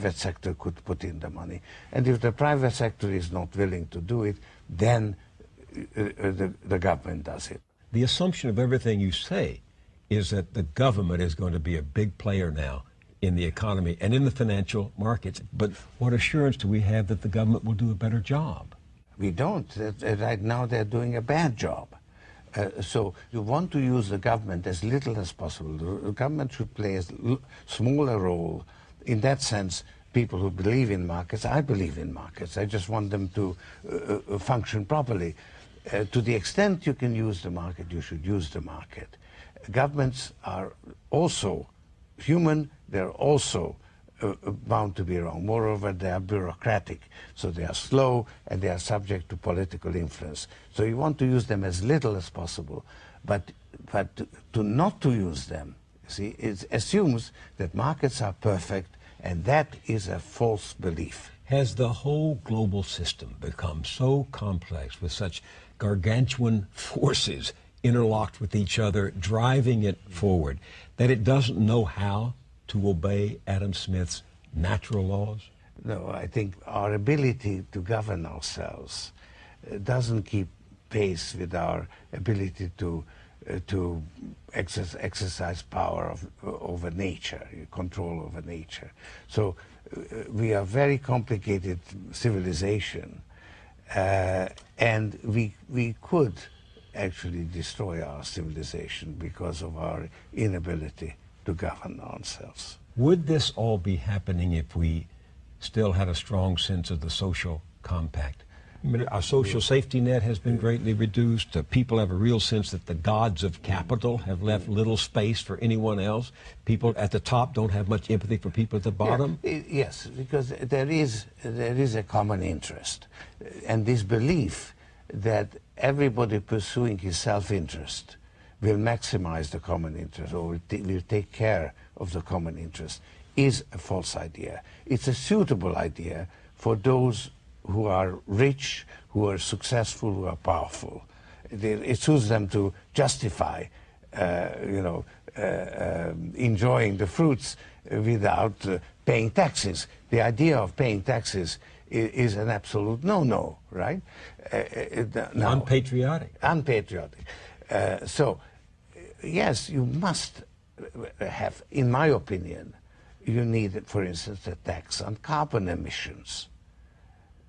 private sector could put in the money. And if the private sector is not willing to do it, then the government does it. The assumption of everything you say is that the government is going to be a big player now in the economy and in the financial markets. But what assurance do we have that the government will do a better job? We don't. Right now they're doing a bad job. So you want to use the government as little as possible. The government should play a smaller role. In that sense, people who believe in markets, I believe in markets. I just want them to function properly. To the extent you can use the market, you should use the market. Governments are also human. They're also bound to be wrong. Moreover, they are bureaucratic, so they are slow and they are subject to political influence. So you want to use them as little as possible, but not to use them, see, it assumes that markets are perfect, and that is a false belief. Has the whole global system become so complex with such gargantuan forces interlocked with each other, driving it forward, that it doesn't know how to obey Adam Smith's natural laws? No, I think our ability to govern ourselves doesn't keep pace with our ability to exercise power over nature, control over nature. So we are a very complicated civilization, and we could actually destroy our civilization because of our inability to govern ourselves. Would this all be happening if we still had a strong sense of the social compact? I mean, our social safety net has been greatly reduced. People have a real sense that the gods of capital have left little space for anyone else. People at the top don't have much empathy for people at the bottom. Yeah, yes, because there is a common interest, and this belief that everybody pursuing his self-interest will maximize the common interest, or will take care of the common interest, is a false idea. It's a suitable idea for those who are rich, who are successful, who are powerful. It suits them to justify, enjoying the fruits without paying taxes. The idea of paying taxes is an absolute no-no, right? Unpatriotic. Unpatriotic. So, yes, you must have, in my opinion, you need, for instance, a tax on carbon emissions.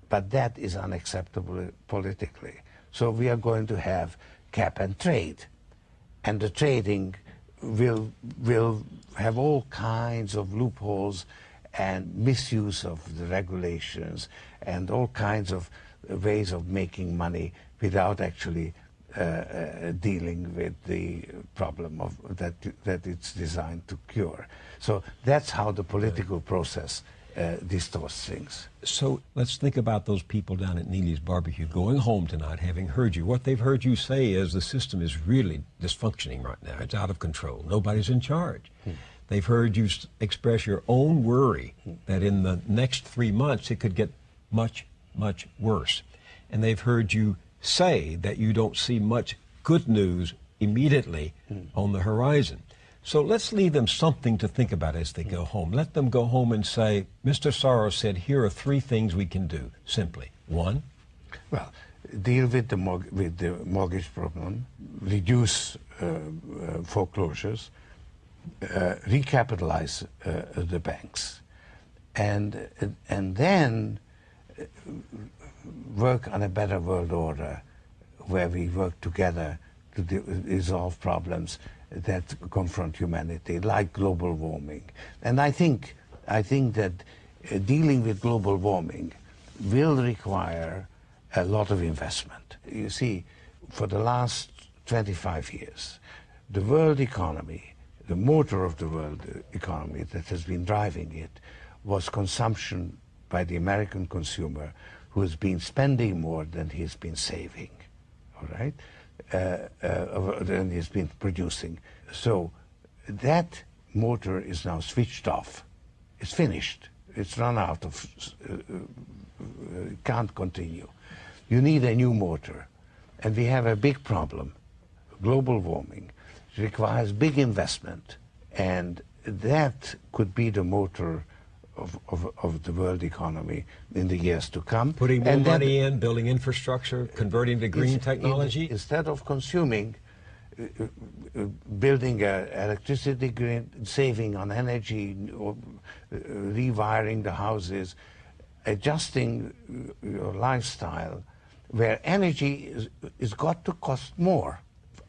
But that is unacceptable politically. So we are going to have cap and trade. And the trading will have all kinds of loopholes and misuse of the regulations and all kinds of ways of making money without actually dealing with the problem of that it's designed to cure. So that's how the political process distorts things. So let's think about those people down at Neely's Barbecue going home tonight having heard you. What they've heard you say is the system is really dysfunctioning right now. It's out of control. Nobody's in charge. They've heard you express your own worry that in the next 3 months it could get much, much worse. And they've heard you say that you don't see much good news immediately on the horizon. So let's leave them something to think about as they go home. Let them go home and say, Mr. Soros said, here are 3 things we can do, simply. 1? Well, deal with the mortgage problem, reduce foreclosures, recapitalize the banks, and then work on a better world order where we work together to resolve problems that confront humanity, like global warming. And I think that dealing with global warming will require a lot of investment. You see, for the last 25 years, the world economy, the motor of the world economy that has been driving it, was consumption by the American consumer, who has been spending more than he's been saving, all right? Than he's been producing. So that motor is now switched off. It's finished. It's run out of, can't continue. You need a new motor. And we have a big problem. Global warming requires big investment. And that could be the motor of the world economy in the years to come. Putting more money in, building infrastructure, converting to green technology? Instead of consuming, building electricity grid, saving on energy, or rewiring the houses, adjusting your lifestyle, where energy is got to cost more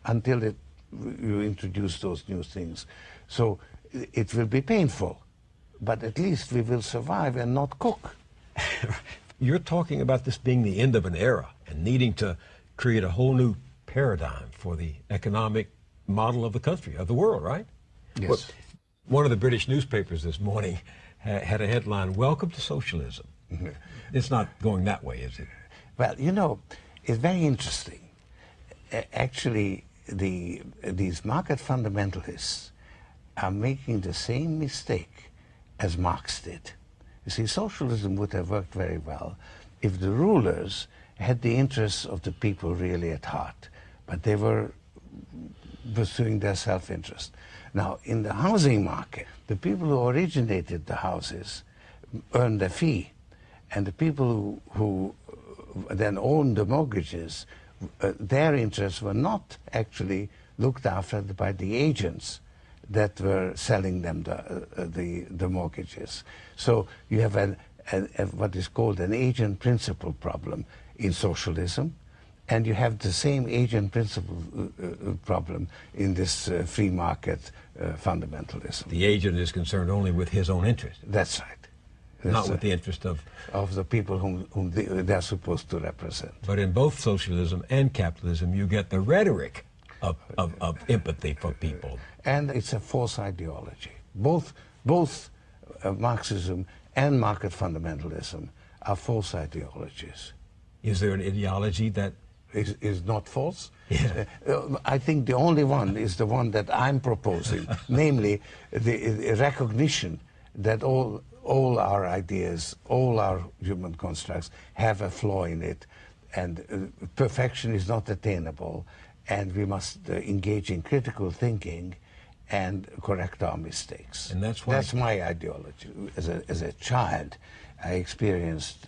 until you introduce those new things. So it will be painful, but at least we will survive and not cook. You're talking about this being the end of an era and needing to create a whole new paradigm for the economic model of the country, of the world, right? Yes. Well, one of the British newspapers this morning had a headline, "Welcome to Socialism." Mm-hmm. It's not going that way, is it? Well, you know, it's very interesting. Actually, these market fundamentalists are making the same mistake as Marx did. You see, socialism would have worked very well if the rulers had the interests of the people really at heart, but they were pursuing their self-interest. Now, in the housing market, the people who originated the houses earned a fee, and the people who then owned the mortgages, their interests were not actually looked after by the agents that were selling them the mortgages. So you have what is called an agent principle problem in socialism, and you have the same agent principle problem in this free market fundamentalism. The agent is concerned only with his own interest. That's right. Not with the interest of the people whom they're supposed to represent. But in both socialism and capitalism, you get the rhetoric of empathy for people. And it's a false ideology. Both Marxism and market fundamentalism are false ideologies. Is there an ideology that is not false? Yeah. I think the only one is the one that I'm proposing, namely the recognition that all our ideas, all our human constructs have a flaw in it, and perfection is not attainable, and we must engage in critical thinking and correct our mistakes. And that's why... That's my ideology. As a child, I experienced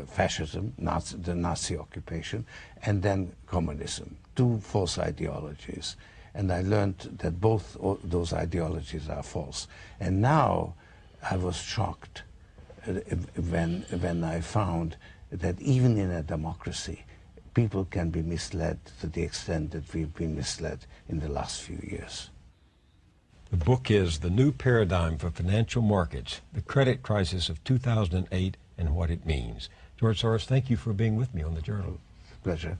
fascism, the Nazi occupation, and then communism, two false ideologies. And I learned that both those ideologies are false. And now I was shocked when I found that even in a democracy, people can be misled to the extent that we've been misled in the last few years. The book is The New Paradigm for Financial Markets, the Credit Crisis of 2008 and What It Means. George Soros, thank you for being with me on The Journal. Pleasure.